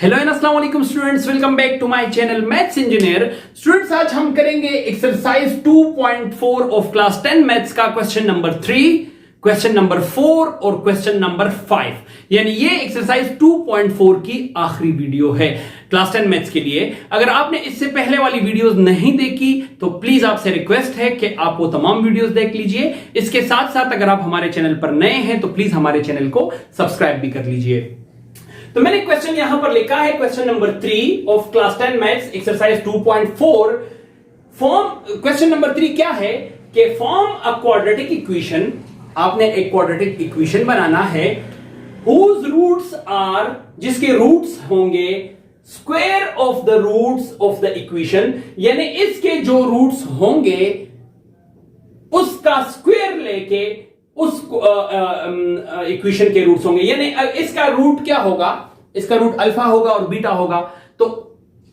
Hello and अस्सलाम वालेकुम students, welcome back to my channel maths engineer. Students, आज हम करेंगे एक्सरसाइज 2.4 ऑफ क्लास 10 मैथ्स का क्वेश्चन नंबर 3, क्वेश्चन नंबर 4 और क्वेश्चन नंबर 5। यानी ये एक्सरसाइज 2.4 की आखिरी वीडियो है क्लास 10 मैथ्स के लिए। अगर आपने इससे पहले वाली वीडियोस नहीं देखी तो प्लीज आपसे रिक्वेस्ट है कि आप वो तमाम वीडियोस देख लीजिए। इसके साथ साथ अगर आप हमारे चैनल पर नए हैं तो प्लीज हमारे चैनल को सब्सक्राइब भी कर लीजिए। तो मैंने क्वेश्चन यहां पर लिखा है, question number 3 of class 10 maths exercise 2.4। Form question number 3 क्या है कि फॉर्म अ क्वाड्रेटिक इक्वेशन। आपने एक क्वाड्रेटिक इक्वेशन बनाना है हुज रूट्स आर, जिसके रूट्स होंगे square of the roots of the equation, यानी इसके जो रूट्स होंगे उसका स्क्वायर लेके उस इक्वेशन के रूट्स होंगे। यानी इसका रूट क्या होगा, इसका रूट अल्फा होगा और बीटा होगा। तो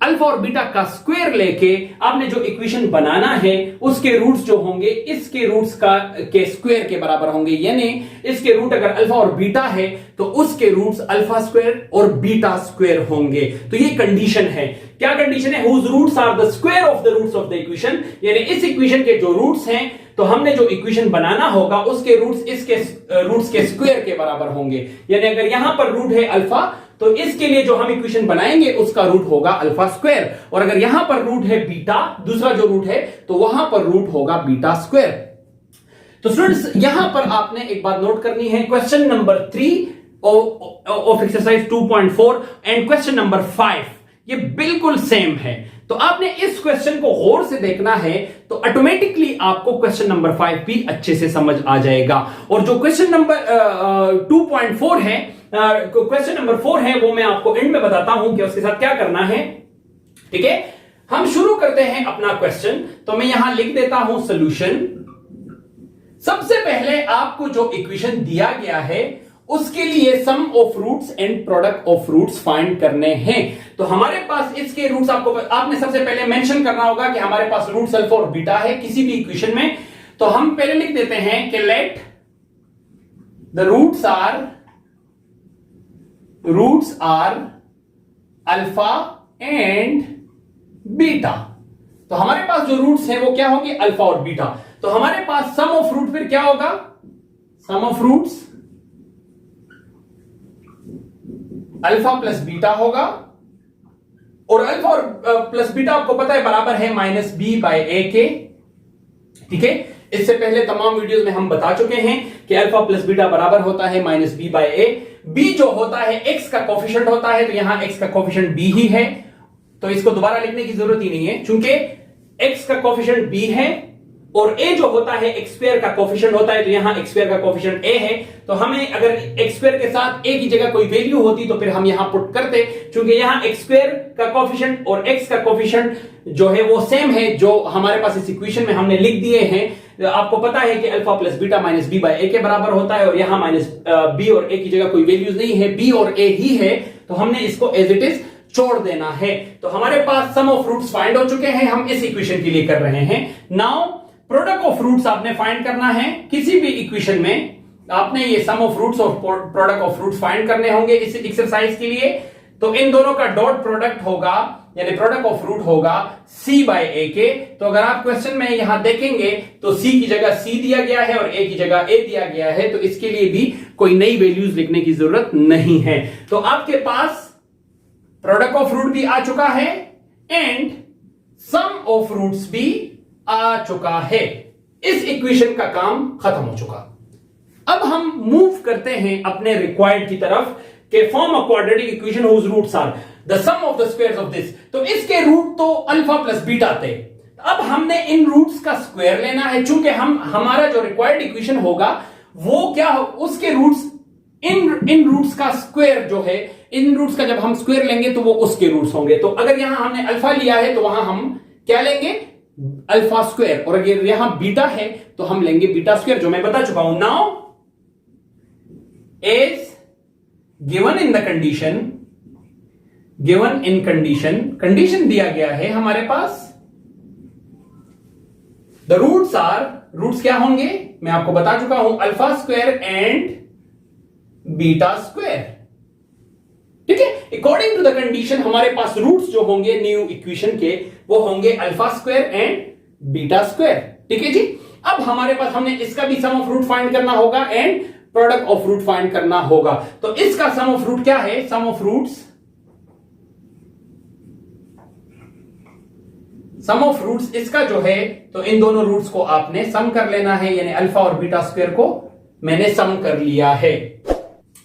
अल्फा और बीटा का स्क्वायर लेके आपने जो इक्वेशन बनाना है उसके रूट्स जो होंगे इसके रूट्स के स्क्वायर के बराबर होंगे। यानी इसके रूट अगर अल्फा और बीटा है तो उसके रूट्स अल्फा स्क्वायर और बीटा स्क्वायर होंगे। तो ये कंडीशन है। क्या कंडीशन है? Whose roots are the square of the roots of the equation, यानी इस इक्वेशन के जो रूट्स हैं तो हमने जो इक्वेशन बनाना होगा उसके रूट्स इसके रूट्स के स्क्वायर के बराबर होंगे। यानी अगर यहां पर रूट है अल्फा तो इसके लिए जो हम इक्वेशन बनाएंगे उसका रूट होगा अल्फा स्क्वायर, और अगर यहां पर रूट है बीटा, दूसरा जो रूट है, तो वहां पर रूट होगा बीटा स्क्वायर। तो स्टूडेंट्स, यहां पर आपने एक बात नोट करनी है, question number 3 of exercise 2.4 and question number 5 ये बिल्कुल सेम है। तो आपने इस क्वेश्चन को गौर से देखना है तो ऑटोमेटिकली आपको क्वेश्चन नंबर 5 भी अच्छे से समझ आ जाएगा। और जो क्वेश्चन नंबर 2.4 है, क्वेश्चन नंबर 4 है, वो मैं आपको एंड में बताता हूं कि उसके साथ क्या करना है। ठीक है, हम शुरू करते हैं अपना क्वेश्चन। तो मैं यहां लिख देता हूं सॉल्यूशन। सबसे पहले आपको जो इक्वेशन दिया गया है उसके लिए sum of roots and product of roots find करने हैं। तो हमारे पास इसके रूट्स आपने सबसे पहले मेंशन करना होगा कि हमारे पास रूट्स अल्फा और बीटा है किसी भी इक्वेशन में। तो हम पहले लिख देते हैं कि let the roots are alpha and beta. तो हमारे पास जो रूट्स हैं वो क्या होंगे? अल्फा और बीटा। तो हमारे पास सम ऑफ रूट फिर क्या होगा? Sum of roots alpha plus beta होगा, और अल्फा और प्लस बीटा आपको पता है बराबर है माइनस बी बाय ए के। ठीक है, इससे पहले तमाम वीडियोस में हम बता चुके हैं कि अल्फा प्लस बीटा बराबर होता है minus b by A. B जो होता है एक्स का कोफिशिएंट होता है, तो यहां एक्स का कोफिशिएंट बी ही है, तो इसको दोबारा लिखने की जरूरत ही नहीं है क्योंकि एक्स का कोफिशिएंट बी है और ए जो होता है एक्स स्क्वायर का कोफिशिएंट होता है, तो यहां एक्स स्क्वायर का कोफिशिएंट ए है। तो हमें अगर एक्स स्क्वायर के साथ ए की जगह कोई वैल्यू होती तो फिर हम यहां पुट करते, क्योंकि यहां एक्स स्क्वायर का कोफिशिएंट और एक्स का कोफिशिएंट जो है वो सेम है जो हमारे पास इस इक्वेशन में हमने लिख दिए हैं। आपको पता है कि alpha plus beta minus b by a के बराबर होता है, और यहां माइनस बी और ए की जगह कोई वैल्यूज नहीं है, बी और ए ही है, तो हमने इसको एज इट इज छोड़ देना है। तो हमारे पास सम ऑफ रूट्स फाइंड हो चुके हैं, हम इस इक्वेशन के लिए कर रहे हैं। नाउ प्रोडक्ट ऑफ रूट्स आपने फाइंड करना है किसी भी इक्वेशन में। आपने ये सम ऑफ रूट्स और प्रोडक्ट ऑफ रूट्स फाइंड करने होंगे इस एक्सरसाइज के लिए। तो इन दोनों का डॉट प्रोडक्ट होगा, यानी प्रोडक्ट ऑफ रूट होगा c बाय ए के। तो अगर आप क्वेश्चन में यहां देखेंगे तो c की जगह c दिया गया है और a की जगह a दिया गया है, तो इसके लिए भी कोई नई वैल्यूज लिखने की जरूरत नहीं है। तो आपके पास प्रोडक्ट ऑफ रूट भी आ चुका है एंड सम ऑफ रूट्स भी आ चुका है। इस इक्वेशन का काम खत्म हो चुका। अब हम मूव करते हैं अपने रिक्वायर्ड की तरफ कि form a quadratic equation whose roots are the sum of the squares of this. तो इसके रूट तो अल्फा प्लस बीटा थे। अब हमने इन रूट्स का स्क्वायर लेना है, चूंकि हमारा जो रिक्वायर्ड इक्वेशन होगा वो क्या हो, उसके रूट्स इन रूट्स का स्क्वायर जो है, इन रूट्स का जब हम स्क्वायर लेंगे तो वो उसके रूट्स होंगे। तो अगर यहां हमने अल्फा लिया है तो वहां हम क्या लेंगे? अल्फा स्क्वायर, और अगर यहां बीटा है तो हम लेंगे बीटा स्क्वायर, जो मैं बता चुका हूं। Now as given in the condition दिया गया है हमारे पास, द रूट्स क्या होंगे मैं आपको बता चुका हूं, alpha square and beta square. ठीक है। अकॉर्डिंग टू द कंडीशन हमारे पास रूट्स जो होंगे न्यू इक्वेशन के वो होंगे alpha square and beta square. ठीक है जी। अब हमारे पास हमने इसका भी सम ऑफ रूट फाइंड करना होगा and product of root find करना होगा। तो इसका सम ऑफ रूट क्या है? सम ऑफ रूट्स इसका जो है, तो इन दोनों रूट्स को आपने सम कर लेना है, यानी अल्फा और बीटा स्क्वायर को मैंने सम कर लिया है।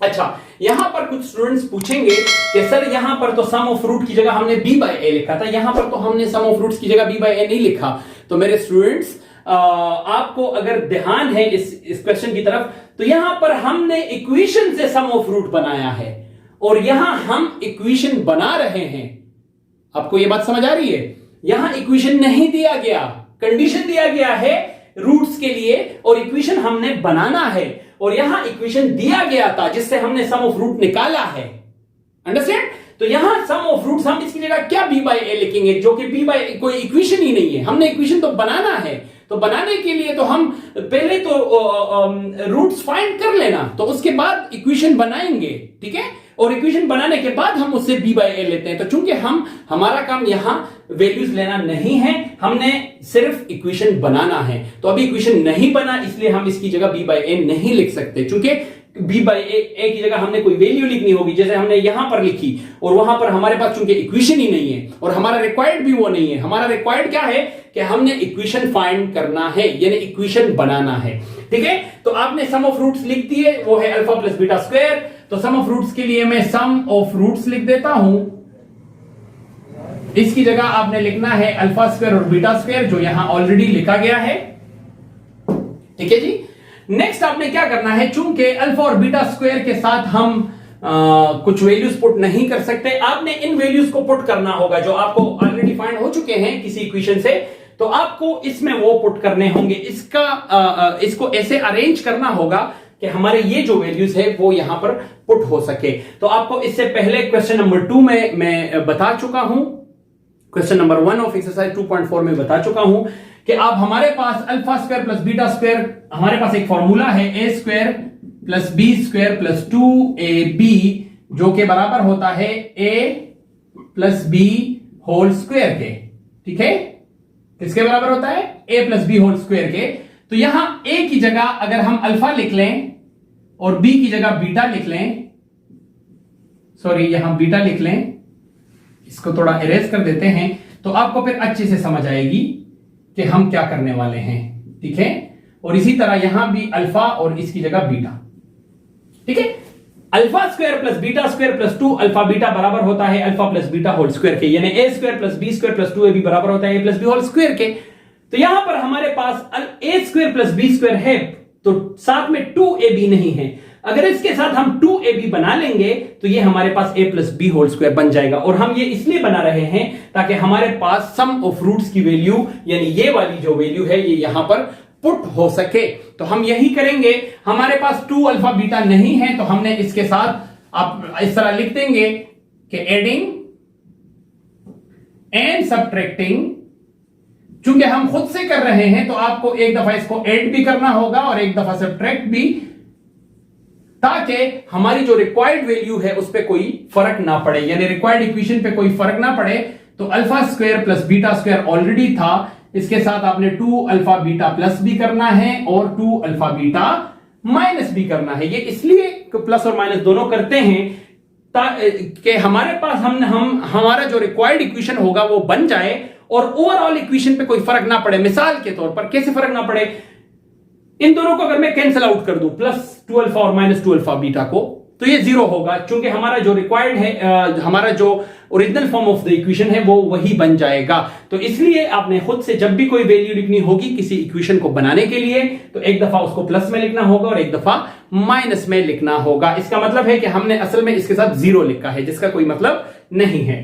अच्छा, यहां पर कुछ स्टूडेंट्स पूछेंगे कि सर यहां पर तो सम ऑफ रूट की जगह हमने b बाय a लिखा था, यहां पर तो हमने सम ऑफ रूट्स की जगह b बाय a नहीं लिखा। तो मेरे स्टूडेंट्स आपको अगर ध्यान है इस क्वेश्चन की तरफ, तो यहां पर हमने इक्वेशन से सम ऑफ रूट बनाया है और यहां हम इक्वेशन बना रहे हैं। आपको यह बात समझ आ रही है? यहां इक्वेशन नहीं दिया गया, कंडीशन दिया गया है रूट्स के लिए और इक्वेशन हमने बनाना है, और यहां इक्वेशन दिया गया था जिससे हमने सम ऑफ रूट निकाला है। अंडरस्टैंड? तो यहां सम ऑफ रूट्स हम इसकी जगह क्या b बाय a लिखेंगे, जो कि b बाय कोई इक्वेशन ही नहीं है। हमने इक्वेशन तो बनाना है, तो बनाने के लिए तो हम पहले तो रूट्स फाइंड कर लेना, तो उसके बाद इक्वेशन बनाएंगे। ठीक है, और इक्वेशन बनाने के बाद हम उससे b बाय a लेते हैं। तो चूंकि हमारा काम यहां वैल्यूज लेना नहीं है, हमने सिर्फ इक्वेशन बनाना है। तो अभी इक्वेशन नहीं बना, इसलिए हम इसकी जगह b बाय a नहीं लिख सकते, क्योंकि b बाय a की जगह हमने कोई वैल्यू लिखनी होगी, जैसे हमने यहां पर लिखी, और वहां पर हमारे पास चूंकि इक्वेशन ही नहीं है और हमारा रिक्वायर्ड भी वो नहीं है। हमारा रिक्वायर्ड क्या है कि हमने इक्वेशन फाइंड करना है, यानी इक्वेशन बनाना है। ठीक है, तो आपने सम ऑफ रूट्स लिख दिए, वो है अल्फा प्लस बीटा स्क्वायर। तो सम ऑफ रूट्स के लिए मैं सम ऑफ रूट्स लिख देता हूं, इसकी जगह आपने लिखना है अल्फा स्क्वायर और बीटा स्क्वायर, जो यहां ऑलरेडी लिखा गया है। ठीक है जी। नेक्स्ट आपने क्या करना है, चूंकि अल्फा और बीटा स्क्वायर के साथ हम कुछ वैल्यूज पुट नहीं कर सकते, आपने इन वैल्यूज को पुट करना होगा जो आपको ऑलरेडी फाइंड हो चुके हैं किसी इक्वेशन से, तो आपको इसमें वो पुट करने होंगे। इसको ऐसे अरेंज करना होगा कि हमारे ये जो वैल्यूज है वो यहां पर पुट हो सके। तो आपको इससे पहले क्वेश्चन नंबर 2 में मैं बता चुका हूं, क्वेश्चन नंबर 1 ऑफ एक्सरसाइज 2.4 में बता चुका हूं कि आप हमारे पास alpha square plus beta square, हमारे पास एक फॉर्मूला है a square plus b square plus 2ab, जो के बराबर होता है a plus b whole square के। ठीक है, किसके बराबर होता है? a plus b whole square के। तो यहां a की जगह अगर हम अल्फा लिख लें और b की जगह बीटा लिख लें, सॉरी यहां बीटा लिख लें, इसको थोड़ा इरेज कर देते हैं, तो आपको फिर अच्छे से समझ आएगी कि हम क्या करने वाले हैं। ठीक है, और इसी तरह यहां भी अल्फा और इसकी जगह बीटा। ठीक है, alpha square plus beta square plus 2 alpha beta बराबर होता है alpha plus beta whole square के, यानी a square plus b square plus 2ab बराबर होता है a plus b whole square के। तो यहां पर हमारे पास a square plus b square है, तो साथ में 2ab नहीं है। अगर इसके साथ हम 2ab बना लेंगे तो ये हमारे पास a plus b whole square बन जाएगा, और हम ये इसलिए बना रहे हैं ताकि हमारे पास सम ऑफ रूट्स की वैल्यू, यानी ये वाली जो वैल्यू है, ये यहां पर पुट हो सके। तो हम यही करेंगे। हमारे पास 2 अल्फा बीटा नहीं है, तो हमने इसके साथ आप इस तरह लिख देंगे कि एडिंग एंड सब्ट्रैक्टिंग। चूंकि हम खुद से कर रहे हैं तो आपको एक दफा इसको ऐड भी करना होगा और एक दफा सब्ट्रैक्ट भी, ताकि हमारी जो रिक्वायर्ड वैल्यू है उस पर कोई फर्क ना पड़े, यानी रिक्वायर्ड इक्वेशन पे कोई फर्क ना पड़े। तो alpha square plus beta square already था, इसके साथ आपने 2 अल्फा बीटा प्लस भी करना है और 2 अल्फा बीटा माइनस भी करना है। ये इसलिए प्लस और माइनस दोनों करते हैं कि हमारे पास हमारा जो रिक्वायर्ड इक्वेशन होगा वो बन जाए और ओवरऑल इक्वेशन पे कोई फर्क ना पड़े। मिसाल के तौर पर कैसे फर्क ना पड़े, इन दोनों को अगर मैं कैंसिल आउट कर दूं, प्लस 2 अल्फा और माइनस 2 अल्फा बीटा को, तो ये 0 होगा, क्योंकि हमारा जो रिक्वायर्ड है, हमारा जो original form of the equation है वो वही बन जाएगा। तो इसलिए आपने खुद से जब भी कोई वैल्यू लिखनी होगी किसी इक्वेशन को बनाने के लिए, तो एक दफा उसको प्लस में लिखना होगा और एक दफा माइनस में लिखना होगा। इसका मतलब है कि हमने असल में इसके साथ 0 लिखा है, जिसका कोई मतलब नहीं है।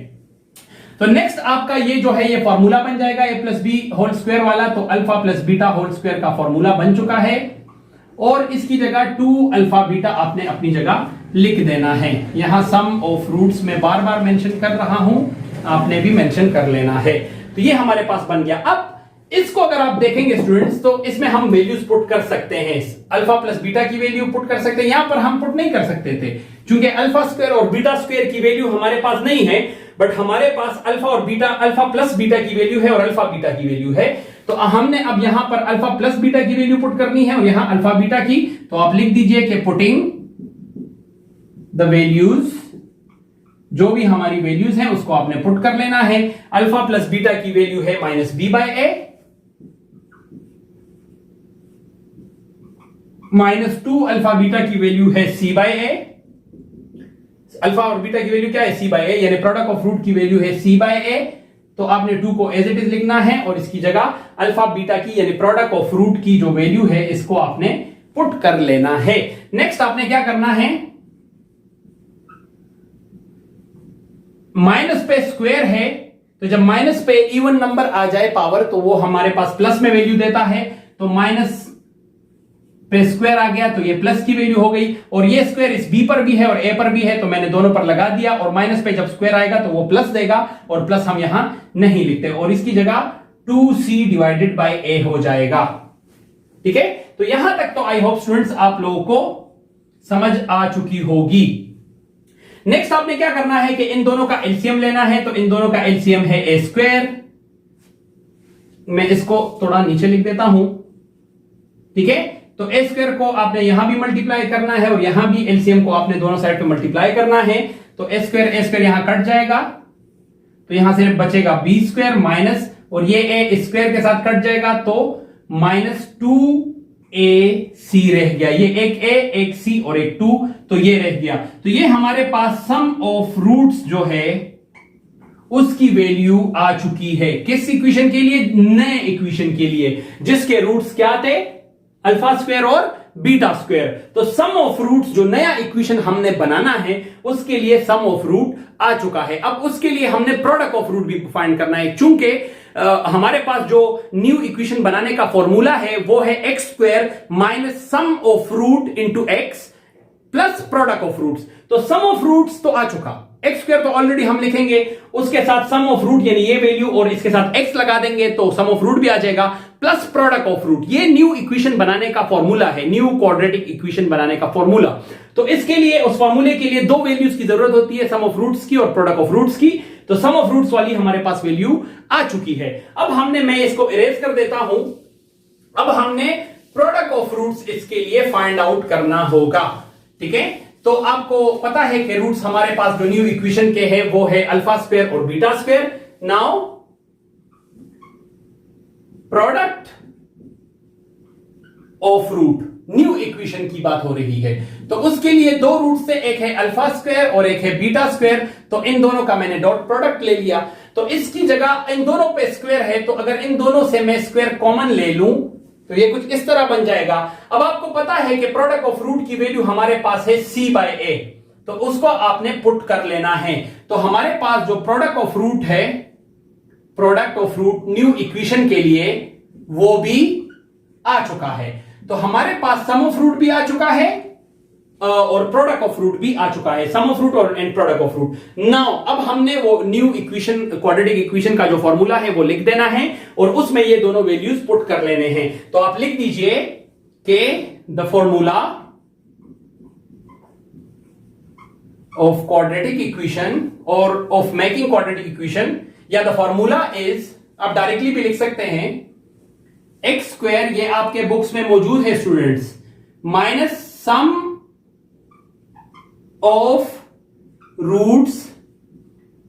तो नेक्स्ट आपका ये जो है ये फॉर्मूला बन जाएगा a plus B whole square वाला। तो alpha plus beta whole square का फॉर्मूला बन चुका है, और इसकी जगह 2 अल्फा बीटा आपने अपनी जगह लिख देना है। यहां सम ऑफ रूट्स में बार बार मेंशन कर रहा हूं, आपने भी मेंशन कर लेना है। तो ये हमारे पास बन गया। अब इसको अगर आप देखेंगे स्टूडेंट्स तो इसमें हम वैल्यूज पुट कर सकते हैं, अल्फा प्लस बीटा की वैल्यू पुट कर सकते हैं। यहां पर हम पुट नहीं कर सकते थे क्योंकि अल्फा स्क्वायर और बीटा स्क्वायर की वैल्यू हमारे पास नहीं है, बट हमारे पास अल्फा और बीटा, अल्फा प्लस बीटा की वैल्यू है और अल्फा बीटा की वैल्यू है। तो हमने अब यहां पर अल्फा प्लस बीटा की वैल्यू पुट करनी है और यहां अल्फा बीटा की। तो आप लिख दीजिए कि पुटिंग द वैल्यूज, जो भी हमारी वैल्यूज हैं उसको आपने पुट कर लेना है। अल्फा प्लस बीटा की वैल्यू है minus b by A, -2 alpha beta की वैल्यू है सी बाय ए। अल्फा और बीटा की वैल्यू क्या है? सी बाय ए, यानी प्रोडक्ट ऑफ रूट की वैल्यू है सी बाय ए। तो आपने 2 को एज इट इज लिखना है और इसकी जगह अल्फा बीटा की यानी प्रोडक्ट ऑफ रूट की जो वैल्यू है इसको आपने पुट कर लेना है। नेक्स्ट आपने क्या करना है, माइनस पे स्क्वायर है, तो जब माइनस पे इवन नंबर आ जाए पावर तो वो हमारे पास प्लस में वैल्यू देता है। तो माइनस पे स्क्वायर आ गया तो ये प्लस की वैल्यू हो गई, और ये स्क्वायर इस बी पर भी है और ए पर भी है तो मैंने दोनों पर लगा दिया, और माइनस पे जब स्क्वायर आएगा तो वो प्लस देगा, और प्लस हम यहां नहीं लिखते और इसकी जगह 2c डिवाइडेड बाय ए हो जाएगा। ठीक है, तो यहां तक तो आई होप स्टूडेंट्स आप लोगों को समझ आ चुकी होगी। नेक्स्ट आपने क्या करना है कि इन दोनों का एलसीएम लेना है, तो इन दोनों का एलसीएम है ए स्क्वायर। मैं इसको थोड़ा नीचे लिख देता हूं, ठीक है। तो ए स्क्वायर को आपने यहां भी मल्टीप्लाई करना है और यहां भी एलसीएम को आपने दोनों साइड पे मल्टीप्लाई करना है। तो ए स्क्वायर यहां कट जाएगा, तो यहां से बचेगा बी स्क्वायर माइनस, और ये ए स्क्वायर के साथ कट जाएगा तो -2ac रह गया। ये एक ए, एक सी और एक 2, तो ये रह गया। तो ये हमारे पास सम ऑफ रूट्स जो है उसकी वैल्यू आ चुकी है। किस इक्वेशन के लिए? नए इक्वेशन के लिए, जिसके रूट्स क्या थे? अल्फा स्क्वायर और बीटा स्क्वायर। तो सम ऑफ रूट्स जो नया इक्वेशन हमने बनाना है उसके लिए सम ऑफ रूट आ चुका है। अब उसके लिए हमने प्रोडक्ट ऑफ रूट भी फाइंड करना है, चूंकि हमारे पास जो न्यू इक्वेशन बनाने का फॉर्मूला है वो है x square minus sum of root into x plus product of roots. तो सम ऑफ रूट्स तो आ चुका, एक्स स्क्वायर तो ऑलरेडी हम लिखेंगे, उसके साथ सम ऑफ रूट यानी ये वैल्यू और इसके साथ एक्स लगा देंगे तो सम ऑफ रूट भी आ जाएगा, प्लस प्रोडक्ट ऑफ रूट। ये न्यू इक्वेशन बनाने का फॉर्मूला है, न्यू क्वाड्रेटिक इक्वेशन बनाने का फॉर्मूला। तो इसके लिए, उस फॉर्मूले के लिए 2 वैल्यूज की जरूरत होती है, सम ऑफ रूट्स की और प्रोडक्ट ऑफ रूट्स की। तो सम ऑफ रूट्स वाली हमारे पास वैल्यू आ चुकी है। अब मैं इसको इरेज कर देता हूं। अब हमने प्रोडक्ट ऑफ रूट्स इसके लिए फाइंड आउट करना होगा, ठीक है। तो आपको पता है कि रूट्स हमारे पास जो न्यू इक्वेशन के हैं वो है अल्फा स्क्वायर और beta square. Now product of root, new equation की बात हो रही है, तो उसके लिए 2 रूट से, एक है अल्फा स्क्वायर और एक है बीटा स्क्वायर। तो इन दोनों का मैंने डॉट प्रोडक्ट ले लिया, तो इसकी जगह इन दोनों पे स्क्वायर है, तो अगर इन दोनों से मैं स्क्वायर कॉमन ले लूं तो ये कुछ इस तरह बन जाएगा। अब आपको पता है कि प्रोडक्ट ऑफ रूट की वैल्यू हमारे पास है c बाय ए, तो उसको आपने पुट कर लेना है। तो हमारे पास जो प्रोडक्ट ऑफ रूट है, product of root new equation के लिए वो भी आ चुका है। तो हमारे पास सम ऑफ रूट भी आ चुका है और प्रोडक्ट ऑफ रूट भी आ चुका है, सम ऑफ रूट और and product of root. Now अब हमने वो न्यू इक्वेशन, क्वाड्रेटिक इक्वेशन का जो फॉर्मूला है वो लिख देना है और उसमें ये दोनों वैल्यूज पुट कर लेने हैं। तो आप लिख दीजिए कि the formula of quadratic equation और ऑफ मेकिंग क्वाड्रेटिक इक्वेशन, या द फॉर्मूला इज, आप डायरेक्टली भी लिख सकते हैं, एक्स स्क्वायर, ये आपके बुक्स में मौजूद है students, minus sum of roots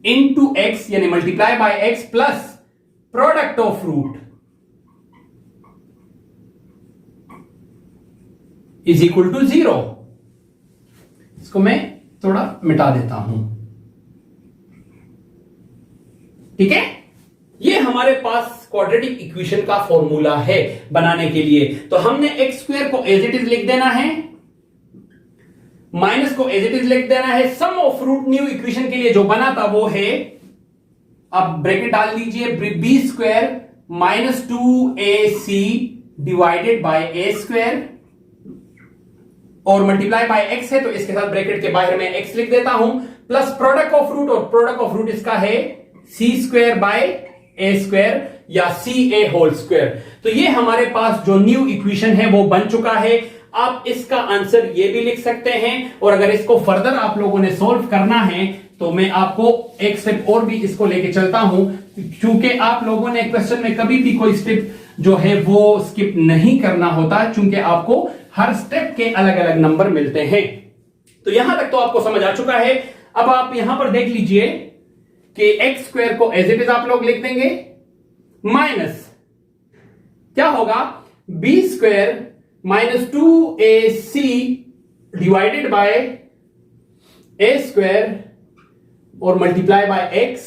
into x यानी multiply by x plus product of root is equal to 0। इसको मैं थोड़ा मिटा देता हूं, ठीक है। ये हमारे पास क्वाड्रेटिक इक्वेशन का फॉर्मूला है बनाने के लिए। तो हमने एक्स स्क्वायर को एज इट इज लिख देना है, माइनस को एज इट इज लिख देना है। Sum of root new equation के लिए जो बना था वो है, अब ब्रैकेट डाल दीजिए, B square minus 2ac divided by A square और मल्टीप्लाई बाय एक्स है तो इसके साथ ब्रैकेट के बाहर में एक्स लिख देता हूं, प्लस प्रोडक्ट ऑफ रूट, और प्रोडक्ट ऑफ रूट इसका है सी स्क्वायर बाय ए स्क्वायर, या CA होल स्क्वायर। तो ये हमारे पास जो न्यू इक्वेशन है वो बन चुका है। आप इसका आंसर ये भी लिख सकते हैं, और अगर इसको फर्दर आप लोगों ने सॉल्व करना है तो मैं आपको एक स्टेप और भी इसको लेके चलता हूं, क्योंकि आप लोगों ने क्वेश्चन में कभी भी कोई स्टेप जो है वो स्किप नहीं करना होता, क्योंकि आपको हर स्टेप के अलग अलग नंबर मिलते हैं। तो यहां तक तो आपको समझ आ चुका है। अब आप यहां पर देख लीजिए कि एक्स स्क्वायर को एज इट इज आप लोग लिख देंगे, माइनस क्या होगा, b square minus 2AC divided by A square और multiply by x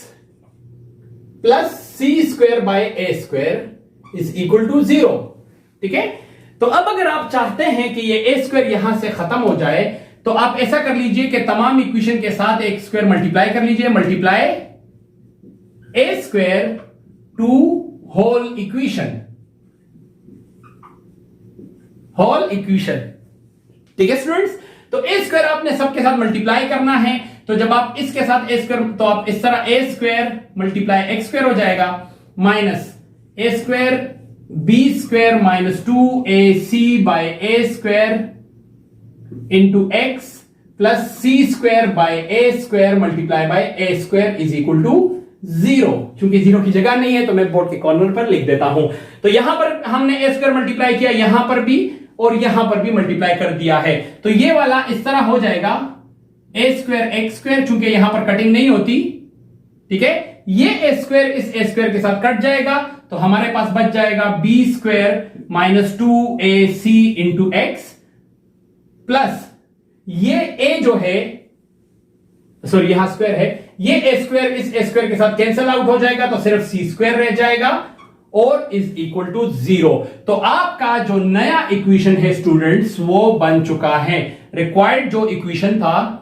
plus C square by A square is equal to 0। ठीक है, तो अब अगर आप चाहते हैं कि ये ए स्क्वायर यहां से खत्म हो जाए, तो आप ऐसा कर लीजिए कि तमाम इक्वेशन के साथ एक स्क्वायर मल्टीप्लाई कर लीजिए, multiply A square to whole equation, whole equation. ठीक है स्टूडेंट्स, तो ए स्क्वायर आपने सबके साथ मल्टीप्लाई करना है। तो जब आप इसके साथ ए स्क्वायर, तो आप इस तरह A square multiply x square हो जाएगा, minus A square B square minus 2AC by A square into x plus C square by A square multiply by A square is equal to 0। क्योंकि 0 की जगह नहीं है तो मैं बोर्ड के कॉर्नर पर लिख देता हूं। तो यहां पर हमने ए स्क्वायर मल्टीप्लाई किया, यहां पर भी और यहां पर भी मल्टीप्लाई कर दिया है। तो ये वाला इस तरह हो जाएगा ए स्क्वायर एक्स स्क्वायर, चूंकि यहां पर कटिंग नहीं होती। ठीक है, ये ए स्क्वायर इस ए स्क्वायर के साथ कट जाएगा, तो हमारे पास बच जाएगा B square minus 2AC into x plus ये ए जो है, सॉरी यहां स्क्वायर है, ये ए स्क्वायर इस ए स्क्वायर के साथ कैंसिल आउट हो जाएगा, तो सिर्फ सी स्क्वायर रह जाएगा और इज इक्वल टू 0। तो आपका जो नया इक्वेशन है स्टूडेंट्स वो बन चुका है। रिक्वायर्ड जो इक्वेशन था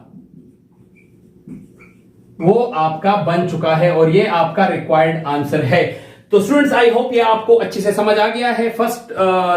वो आपका बन चुका है और ये आपका रिक्वायर्ड आंसर है। तो स्टूडेंट्स आई होप ये आपको अच्छे से समझ आ गया है। फर्स्ट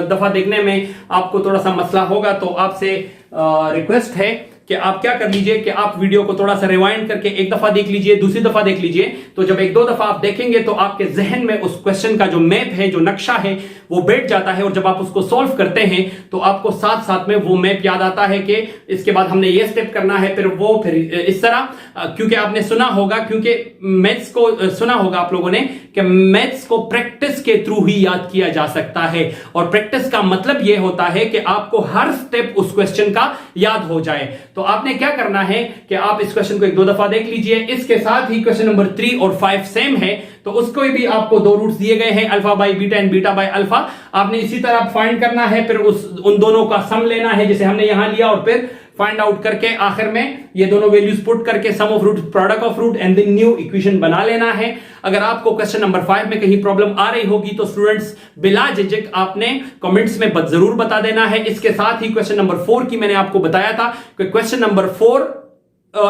दफा देखने में आपको थोड़ा सा मसला होगा, तो आपसे रिक्वेस्ट है कि आप क्या कर लीजिए कि आप वीडियो को थोड़ा सा रिवाइंड करके एक दफा देख लीजिए, दूसरी दफा देख लीजिए। तो जब एक दो दफा आप देखेंगे तो आपके जहन में उस क्वेश्चन का जो मैप है, जो नक्शा है, वो बैठ जाता है, और जब आप उसको सॉल्व करते हैं तो आपको साथ साथ में वो मैप याद आता है कि इसके बाद हमने ये स्टेप करना है, फिर इस तरह। क्योंकि आपने सुना होगा, क्योंकि मैथ्स को सुना होगा आप लोगों ने कि मैथ्स को प्रैक्टिस के थ्रू ही याद किया जा सकता है, और प्रैक्टिस का मतलब यह होता है कि आपको हर स्टेप उस क्वेश्चन का याद हो जाए। तो आपने क्या करना है कि आप इस क्वेश्चन को एक दो दफा देख लीजिए। इसके साथ ही क्वेश्चन नंबर 3 और 5 सेम है, तो उसको भी आपको दो रूट्स दिए गए हैं, alpha by beta and beta by alpha. आपने इसी तरह फाइंड करना है, फिर उन दोनों का सम लेना है जैसे हमने यहां लिया, और फिर फाइंड आउट करके आखिर में ये दोनों वैल्यूज पुट करके sum of root, product of root and the new equation बना लेना है। अगर आपको क्वेश्चन नंबर 5 में कहीं प्रॉब्लम आ रही होगी तो स्टूडेंट्स बिला झिझक आपने कमेंट्स में जरूर बता देना है। इसके साथ ही क्वेश्चन नंबर 4 की मैंने आपको बताया था कि क्वेश्चन नंबर 4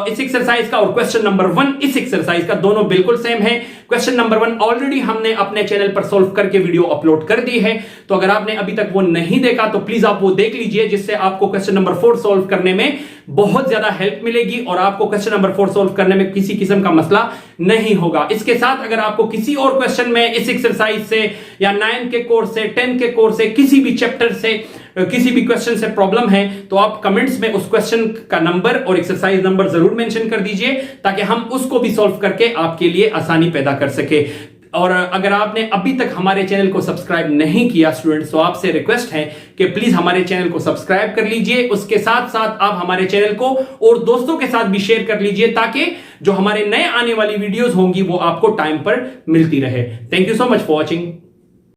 इस एक्सरसाइज का और क्वेश्चन नंबर 1 इस एक्सरसाइज का दोनों बिल्कुल सेम है। क्वेश्चन नंबर 1 ऑलरेडी हमने अपने चैनल पर सॉल्व करके वीडियो अपलोड कर दी है, तो अगर आपने अभी तक वो नहीं देखा तो प्लीज आप वो देख लीजिए, जिससे आपको क्वेश्चन नंबर 4 सॉल्व करने में बहुत ज्यादा हेल्प मिलेगी और आपको क्वेश्चन नंबर 4 सॉल्व करने में किसी किस्म का मसला नहीं होगा। इसके साथ अगर आपको किसी और क्वेश्चन में इस एक्सरसाइज से या 9 के कोर्स से, 10 के कोर्स से, किसी भी चैप्टर से, किसी भी क्वेश्चन से प्रॉब्लम है, तो आप कमेंट्स में उस क्वेश्चन का नंबर और एक्सरसाइज नंबर जरूर मेंशन कर दीजिए, ताकि हम उसको भी सॉल्व करके आपके लिए आसानी पैदा कर सके। और अगर आपने अभी तक हमारे चैनल को सब्सक्राइब नहीं किया स्टूडेंट्स, तो आपसे रिक्वेस्ट है कि प्लीज हमारे चैनल को सब्सक्राइब कर लीजिए। उसके साथ साथ आप हमारे चैनल को और दोस्तों के साथ भी शेयर कर लीजिए, ताकि जो हमारे नए आने वाली वीडियोस होंगी वो आपको टाइम पर मिलती रहे। Thank you so much for watching.